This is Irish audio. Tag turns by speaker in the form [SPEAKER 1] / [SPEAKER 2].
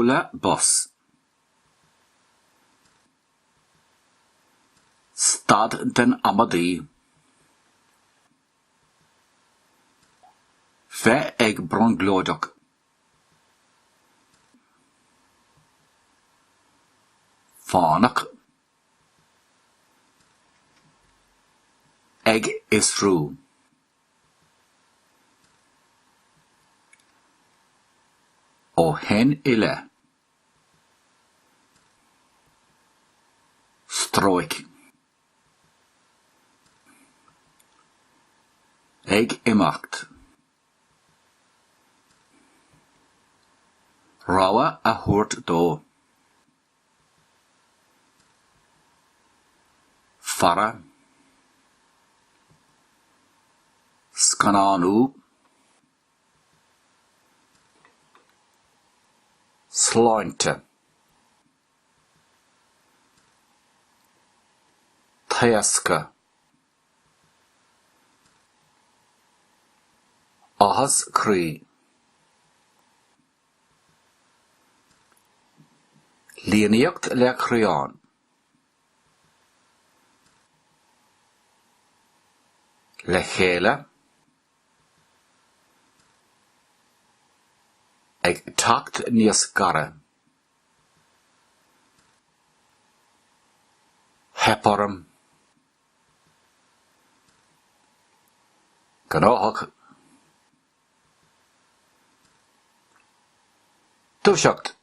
[SPEAKER 1] Bula bos. Stad den Amadee. Fe ag bronglóideach. Fánach. Ag Isrú. O hen ile. Stroik. Ag imacht. Rawa a hort do. Fara. Scananú. Sláinte. Taesca. Ahas Cree. Líanaíocht le chraoán. Le chéile. Ag tacht níos gara. Heparum. Gnáthach. Tuaisceacht.